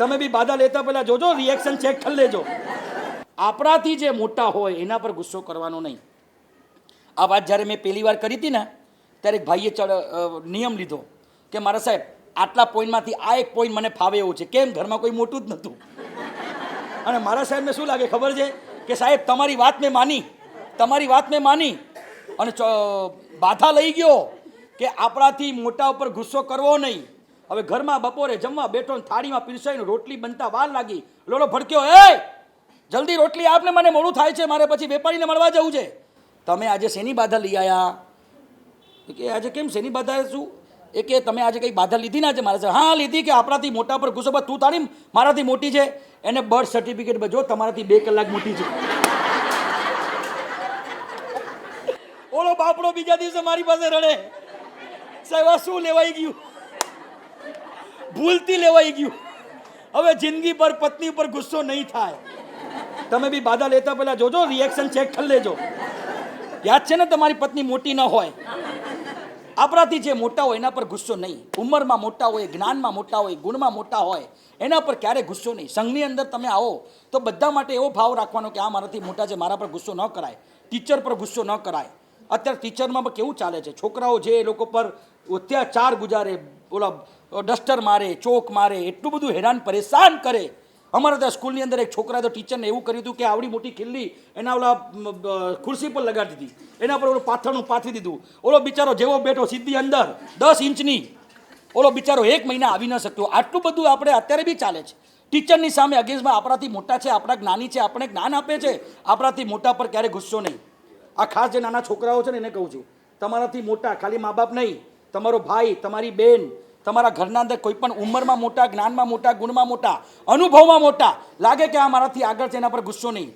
તમે બી બાધા લેતા પહેલા જોજો, રિએક્શન ચેક કરી લેજો. આપણાથી જે મોટા હોય એના પર ગુસ્સો કરવાનો નહીં. આ વાત જ્યારે મેં પહેલી વાર કરી હતી ને ત્યારે એક ભાઈએ નિયમ લીધો કે મારા સાહેબ આટલા પોઈન્ટમાંથી આ એક પોઈન્ટ મને ફાવે એવું છે. કેમ? ઘરમાં કોઈ મોટું જ નહોતું. અને મારા સાહેબને શું લાગે ખબર છે કે સાહેબ તમારી વાત મેં માની અને બાધા લઈ ગયો કે આપણાથી મોટા ઉપર ગુસ્સો કરવો નહીં. હવે ઘરમાં બપોરે જમવા બેઠો ને થાળીમાં પીરસાઈને રોટલી બનતા વાર લાગી, લોલો ભડક્યો, એ જલ્દી રોટલી આપને, મને મોડું થાય છે, મારે પછી વેપારીને મળવા જવું છે. તમે આજે શેની બાધા લઈ આવ્યા? કે આજે કેમ શેની બાધા? શું એ કે તમે આજે કંઈ બાધા લીધી ને આજે મારે? હા લીધી, કે આપણાથી મોટા પર ગુસ્સો. તું તારી મારાથી મોટી છે, એને બર્થ સર્ટિફિકેટ બજો તમારાથી 2 કલાક મોટી છે. ઓલો બાપડો બીજા દિવસે મારી પાસે રડે, સાહેબ આ શું લેવાઈ ગયું? ભૂલથી લેવાઈ ગયું. હવે જિંદગી પર પત્ની પર ગુસ્સો નહીં થાય. તમે બી બાધા લેતા પહેલા જોજો, રિએક્શન ચેક કરી લેજો. યાદ છે ને તમારી પત્ની મોટી ન હોય. આપણાથી જે મોટા હોય એના પર ગુસ્સો નહીં. ઉંમરમાં મોટા હોય, જ્ઞાનમાં મોટા હોય, ગુણમાં મોટા હોય, એના પર ક્યારે ગુસ્સો નહીં. સંઘની અંદર તમે આવો તો બધા માટે એવો ભાવ રાખવાનો કે આ મારાથી મોટા છે, મારા પર ગુસ્સો ન કરાય. ટીચર પર ગુસ્સો ન કરાય. અત્યારે ટીચરમાં પણ કેવું ચાલે છે, છોકરાઓ જે એ લોકો પર અત્યાચાર ગુજારે, ઓલા ડસ્ટર મારે, ચોક મારે, એટલું બધું હેરાન પરેશાન કરે. અમારા ત્યાં સ્કૂલની અંદર એક છોકરાએ તો ટીચરને એવું કર્યું હતું કે આવડી મોટી ખિલ્લી એના ઓલા ખુરશી પર લગાડી દીધી, એના પર ઓલું પાથરનું પાથરી દીધું. ઓલો બિચારો જેવો બેઠો સીધી અંદર 10 ઇંચની, ઓલો બિચારો 1 મહિના આવી ન શકતો. આટલું બધું આપણે અત્યારે બી ચાલે છે. ટીચરની સામે અગેન્સ્ટમાં આપણાથી મોટા છે, આપણા જ્ઞાની છે, આપણે જ્ઞાન આપે છે, આપણાથી મોટા પર ક્યારે ગુસ્સો નહીં. આ ખાસ જે નાના છોકરાઓ છે ને એને કહું છું, તમારાથી મોટા ખાલી મા બાપ નહીં, તમારો ભાઈ, તમારી બેન, તમારા ઘરના અંદર કોઈ પણ ઉંમરમાં મોટા, જ્ઞાનમાં મોટા, ગુણમાં મોટા, અનુભવમાં મોટા લાગે કે આ મારાથી આગળ છે, એના પર ગુસ્સો નહીં.